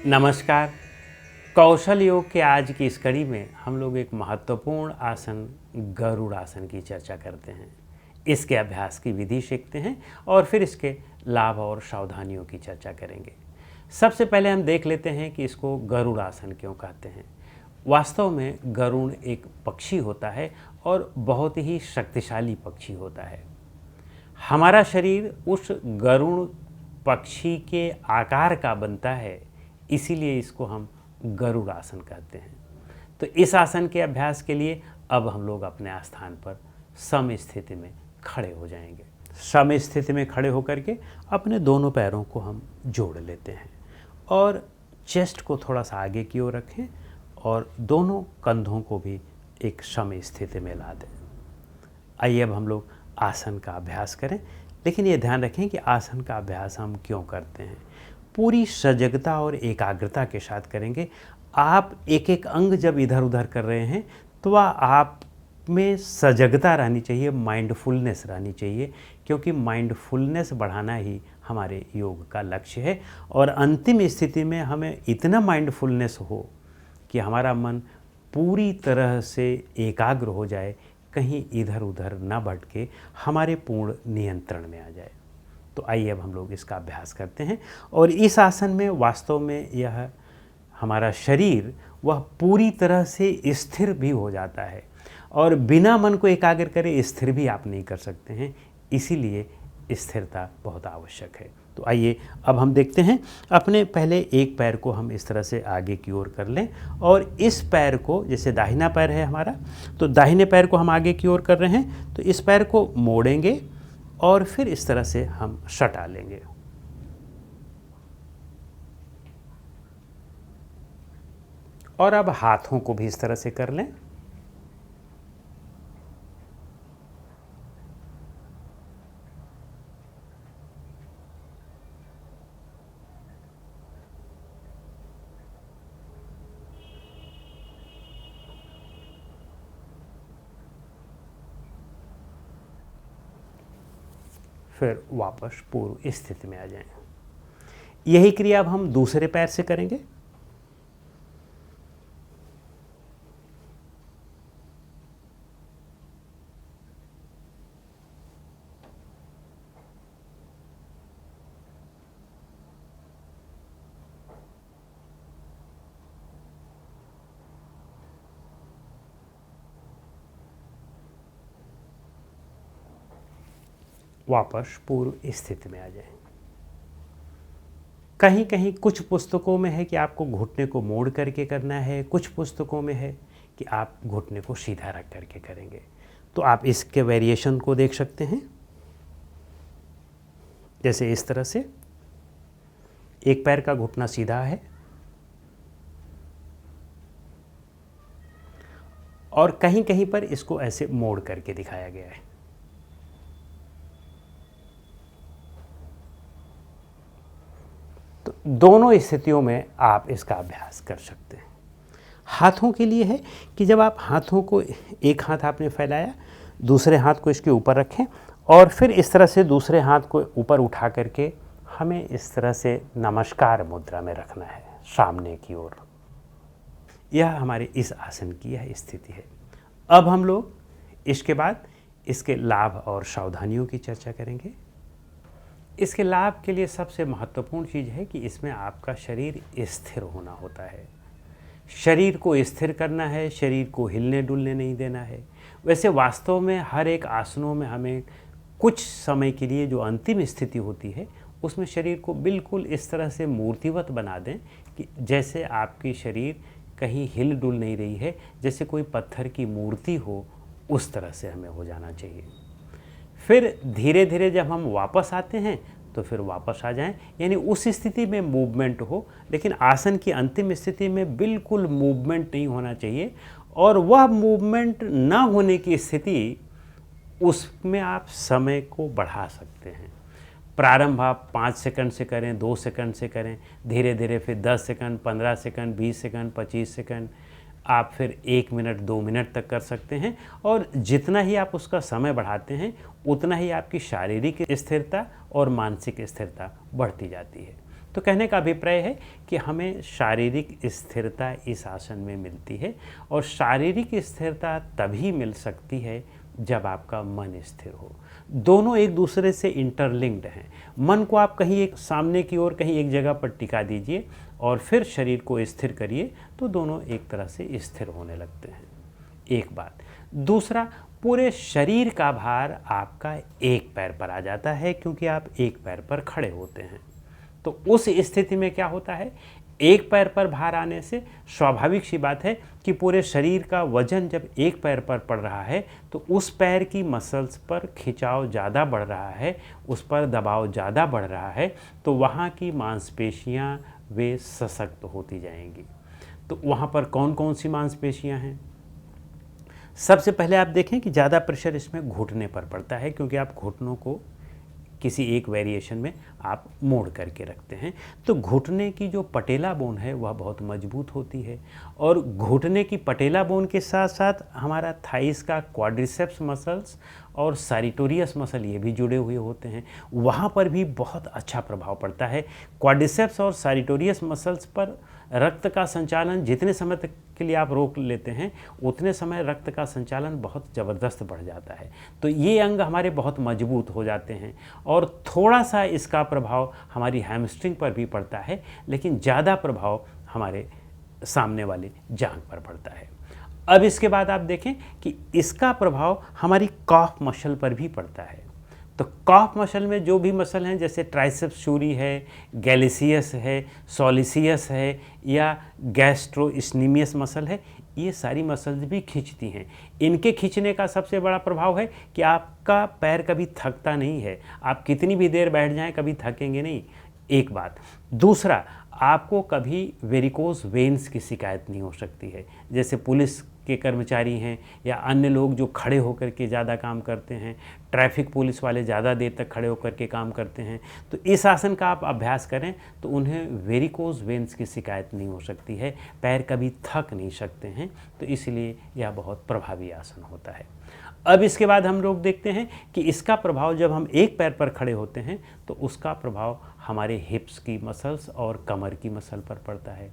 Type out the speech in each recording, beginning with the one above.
नमस्कार। कौशल योग के आज की इस कड़ी में हम लोग एक महत्वपूर्ण आसन गरुड़ आसन की चर्चा करते हैं। इसके अभ्यास की विधि सीखते हैं और फिर इसके लाभ और सावधानियों की चर्चा करेंगे। सबसे पहले हम देख लेते हैं कि इसको गरुड़ आसन क्यों कहते हैं। वास्तव में गरुड़ एक पक्षी होता है और बहुत ही शक्तिशाली पक्षी होता है। हमारा शरीर उस गरुड़ पक्षी के आकार का बनता है, इसीलिए इसको हम गरुड़ आसन कहते हैं। तो इस आसन के अभ्यास के लिए अब हम लोग अपने स्थान पर सम स्थिति में खड़े हो जाएंगे। सम स्थिति में खड़े होकर के अपने दोनों पैरों को हम जोड़ लेते हैं और चेस्ट को थोड़ा सा आगे की ओर रखें और दोनों कंधों को भी एक सम स्थिति में ला दें। आइए अब हम लोग आसन का अभ्यास करें, लेकिन ये ध्यान रखें कि आसन का अभ्यास हम क्यों करते हैं। पूरी सजगता और एकाग्रता के साथ करेंगे। आप एक एक अंग जब इधर उधर कर रहे हैं तो आप में सजगता रहनी चाहिए, माइंडफुलनेस रहनी चाहिए, क्योंकि माइंडफुलनेस बढ़ाना ही हमारे योग का लक्ष्य है। और अंतिम स्थिति में हमें इतना माइंडफुलनेस हो कि हमारा मन पूरी तरह से एकाग्र हो जाए, कहीं इधर उधर ना भटके, हमारे पूर्ण नियंत्रण में आ जाए। तो आइए अब हम लोग इसका अभ्यास करते हैं। और इस आसन में वास्तव में यह हमारा शरीर वह पूरी तरह से स्थिर भी हो जाता है और बिना मन को एकाग्र करे स्थिर भी आप नहीं कर सकते हैं, इसीलिए स्थिरता बहुत आवश्यक है। तो आइए अब हम देखते हैं। अपने पहले एक पैर को हम इस तरह से आगे की ओर कर लें और इस पैर को, जैसे दाहिना पैर है हमारा, तो दाहिने पैर को हम आगे की ओर कर रहे हैं, तो इस पैर को मोड़ेंगे और फिर इस तरह से हम सटा लेंगे। और अब हाथों को भी इस तरह से कर लें। फिर वापस पूर्व स्थिति में आ जाएं। यही क्रिया अब हम दूसरे पैर से करेंगे। वापस पूर्व स्थिति में आ जाएं। कहीं कहीं कुछ पुस्तकों में है कि आपको घुटने को मोड़ करके करना है, कुछ पुस्तकों में है कि आप घुटने को सीधा रख करके करेंगे। तो आप इसके वेरिएशन को देख सकते हैं। जैसे इस तरह से एक पैर का घुटना सीधा है और कहीं कहीं पर इसको ऐसे मोड़ करके दिखाया गया है। तो दोनों स्थितियों में आप इसका अभ्यास कर सकते हैं। हाथों के लिए है कि जब आप हाथों को, एक हाथ आपने फैलाया, दूसरे हाथ को इसके ऊपर रखें और फिर इस तरह से दूसरे हाथ को ऊपर उठा करके हमें इस तरह से नमस्कार मुद्रा में रखना है, सामने की ओर। यह हमारे इस आसन की यह स्थिति है। अब हम लोग इसके बाद इसके लाभ और सावधानियों की चर्चा करेंगे। इसके लाभ के लिए सबसे महत्वपूर्ण चीज़ है कि इसमें आपका शरीर स्थिर होना होता है। शरीर को स्थिर करना है, शरीर को हिलने डुलने नहीं देना है। वैसे वास्तव में हर एक आसनों में हमें कुछ समय के लिए जो अंतिम स्थिति होती है उसमें शरीर को बिल्कुल इस तरह से मूर्तिवत बना दें कि जैसे आपकी शरीर कहीं हिल डुल नहीं रही है, जैसे कोई पत्थर की मूर्ति हो, उस तरह से हमें हो जाना चाहिए। फिर धीरे धीरे जब हम वापस आते हैं तो फिर वापस आ जाएं, यानी उस स्थिति में मूवमेंट हो, लेकिन आसन की अंतिम स्थिति में बिल्कुल मूवमेंट नहीं होना चाहिए। और वह मूवमेंट ना होने की स्थिति, उसमें आप समय को बढ़ा सकते हैं। प्रारंभ आप 5 सेकंड से करें, 2 सेकंड से करें, धीरे धीरे फिर 10 सेकंड, 15 सेकंड, 20 सेकंड, 25 सेकंड, आप फिर 1 मिनट 2 मिनट तक कर सकते हैं। और जितना ही आप उसका समय बढ़ाते हैं उतना ही आपकी शारीरिक स्थिरता और मानसिक स्थिरता बढ़ती जाती है। तो कहने का अभिप्राय है कि हमें शारीरिक स्थिरता इस आसन में मिलती है, और शारीरिक स्थिरता तभी मिल सकती है जब आपका मन स्थिर हो। दोनों एक दूसरे से इंटरलिंक्ड हैं। मन को आप कहीं एक सामने की ओर कहीं एक जगह पर टिका दीजिए और फिर शरीर को स्थिर करिए, तो दोनों एक तरह से स्थिर होने लगते हैं। एक बात। दूसरा, पूरे शरीर का भार आपका एक पैर पर आ जाता है, क्योंकि आप एक पैर पर खड़े होते हैं। तो उस स्थिति में क्या होता है, एक पैर पर भार आने से स्वाभाविक सी बात है कि पूरे शरीर का वजन जब एक पैर पर पड़ रहा है तो उस पैर की मसल्स पर खिंचाव ज़्यादा बढ़ रहा है, उस पर दबाव ज़्यादा बढ़ रहा है, तो वहाँ की मांसपेशियाँ वे सशक्त होती जाएंगी। तो वहाँ पर कौन कौन सी मांसपेशियाँ हैं? सबसे पहले आप देखें कि ज़्यादा प्रेशर इसमें घुटने पर पड़ता है, क्योंकि आप घुटनों को किसी एक वेरिएशन में आप मोड़ करके रखते हैं। तो घुटने की जो पटेला बोन है वह बहुत मजबूत होती है, और घुटने की पटेला बोन के साथ साथ हमारा थाइस का क्वाड्रिसेप्स मसल्स और सारिटोरियस मसल ये भी जुड़े हुए होते हैं, वहाँ पर भी बहुत अच्छा प्रभाव पड़ता है। क्वाड्रिसेप्स और सारिटोरियस मसल्स पर रक्त का संचालन जितने समय तक के लिए आप रोक लेते हैं, उतने समय रक्त का संचालन बहुत ज़बरदस्त बढ़ जाता है। तो ये अंग हमारे बहुत मजबूत हो जाते हैं, और थोड़ा सा इसका प्रभाव हमारी हैमस्ट्रिंग पर भी पड़ता है, लेकिन ज़्यादा प्रभाव हमारे सामने वाले जांघ पर पड़ता है। अब इसके बाद आप देखें कि इसका प्रभाव हमारी कॉफ मसल पर भी पड़ता है। तो कॉफ मसल में जो भी मसल हैं, जैसे ट्राइसेप्स शूरी है, गैलिसियस है, सोलिसियस है, या गैस्ट्रोइस्नीमियस मसल है, ये सारी मसल्स भी खींचती हैं। इनके खींचने का सबसे बड़ा प्रभाव है कि आपका पैर कभी थकता नहीं है, आप कितनी भी देर बैठ जाएं कभी थकेंगे नहीं, एक बात। दूसरा, आपको कभी वेरिकोज वेन्स की शिकायत नहीं हो सकती है। जैसे पुलिस के कर्मचारी हैं या अन्य लोग जो खड़े होकर के ज़्यादा काम करते हैं, ट्रैफिक पुलिस वाले ज़्यादा देर तक खड़े होकर के काम करते हैं, तो इस आसन का आप अभ्यास करें तो उन्हें वेरिकोज वेन्स की शिकायत नहीं हो सकती है, पैर कभी थक नहीं सकते हैं। तो इसलिए यह बहुत प्रभावी आसन होता है। अब इसके बाद हम लोग देखते हैं कि इसका प्रभाव जब हम एक पैर पर खड़े होते हैं तो उसका प्रभाव हमारे हिप्स की मसल्स और कमर की मसल पर पड़ता है।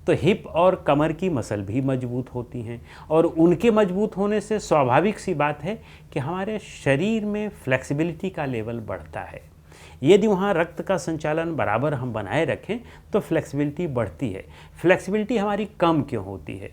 तो हिप और कमर की मसल भी मजबूत होती हैं, और उनके मजबूत होने से स्वाभाविक सी बात है कि हमारे शरीर में फ्लेक्सिबिलिटी का लेवल बढ़ता है। यदि वहाँ रक्त का संचालन बराबर हम बनाए रखें तो फ्लेक्सिबिलिटी बढ़ती है। फ्लेक्सिबिलिटी हमारी कम क्यों होती है?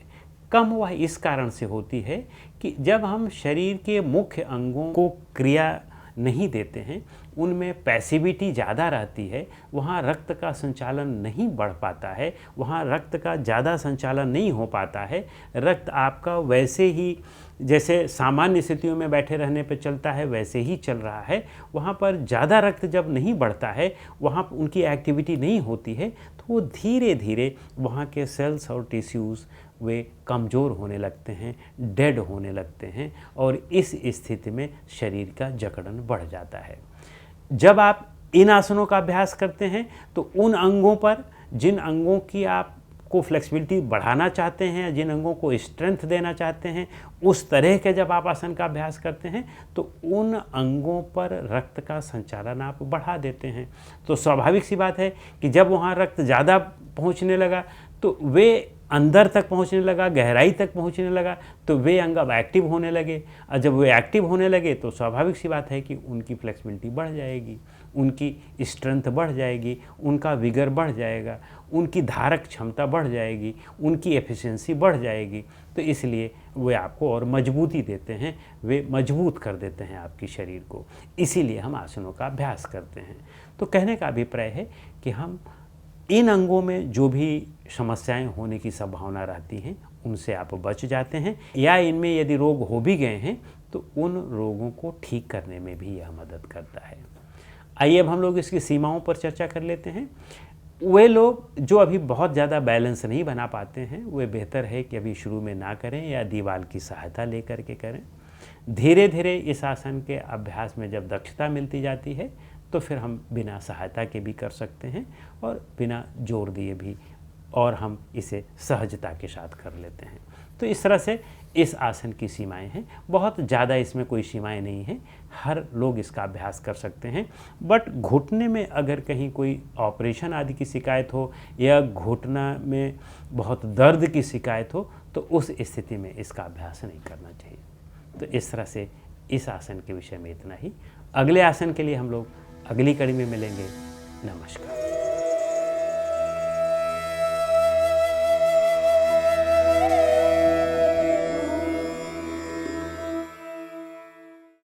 कम वह इस कारण से होती है कि जब हम शरीर के मुख्य अंगों को क्रिया नहीं देते हैं, उनमें पैसिविटी ज़्यादा रहती है, वहाँ रक्त का संचालन नहीं बढ़ पाता है, वहाँ रक्त का ज़्यादा संचालन नहीं हो पाता है। रक्त आपका वैसे ही जैसे सामान्य स्थितियों में बैठे रहने पर चलता है वैसे ही चल रहा है। वहाँ पर ज़्यादा रक्त जब नहीं बढ़ता है, वहाँ उनकी एक्टिविटी नहीं होती है, तो वो धीरे धीरे वहाँ के सेल्स और टिश्यूज़ वे कमज़ोर होने लगते हैं, डेड होने लगते हैं, और इस स्थिति में शरीर का जकड़न बढ़ जाता है। जब आप इन आसनों का अभ्यास करते हैं तो उन अंगों पर, जिन अंगों की आपको फ्लेक्सिबिलिटी बढ़ाना चाहते हैं, जिन अंगों को स्ट्रेंथ देना चाहते हैं, उस तरह के जब आप आसन का अभ्यास करते हैं तो उन अंगों पर रक्त का संचालन आप बढ़ा देते हैं। तो स्वाभाविक सी बात है कि जब वहाँ रक्त ज़्यादा पहुँचने लगा तो वे अंदर तक पहुंचने लगा, गहराई तक पहुंचने लगा, तो वे अंग अब एक्टिव होने लगे। और जब वे एक्टिव होने लगे तो स्वाभाविक सी बात है कि उनकी फ्लेक्सिबिलिटी बढ़ जाएगी, उनकी स्ट्रेंथ बढ़ जाएगी, उनका विगर बढ़ जाएगा, उनकी धारक क्षमता बढ़ जाएगी, उनकी एफिशिएंसी बढ़ जाएगी। तो इसलिए वे आपको और मजबूती देते हैं, वे मजबूत कर देते हैं आपकी शरीर को। इसीलिए हम आसनों का अभ्यास करते हैं। तो कहने का अभिप्राय है कि हम इन अंगों में जो भी समस्याएं होने की संभावना रहती हैं उनसे आप बच जाते हैं, या इनमें यदि रोग हो भी गए हैं तो उन रोगों को ठीक करने में भी यह मदद करता है। आइए अब हम लोग इसकी सीमाओं पर चर्चा कर लेते हैं। वे लोग जो अभी बहुत ज़्यादा बैलेंस नहीं बना पाते हैं, वे बेहतर है कि अभी शुरू में ना करें या दीवार की सहायता लेकर के करें। धीरे धीरे इस आसन के अभ्यास में जब दक्षता मिलती जाती है तो फिर हम बिना सहायता के भी कर सकते हैं और बिना जोर दिए भी, और हम इसे सहजता के साथ कर लेते हैं। तो इस तरह से इस आसन की सीमाएं हैं। बहुत ज़्यादा इसमें कोई सीमाएं नहीं हैं, हर लोग इसका अभ्यास कर सकते हैं। बट घुटने में अगर कहीं कोई ऑपरेशन आदि की शिकायत हो या घुटना में बहुत दर्द की शिकायत हो तो उस स्थिति में इसका अभ्यास नहीं करना चाहिए। तो इस तरह से इस आसन के विषय में इतना ही। अगले आसन के लिए हम लोग अगली कड़ी में मिलेंगे। नमस्कार।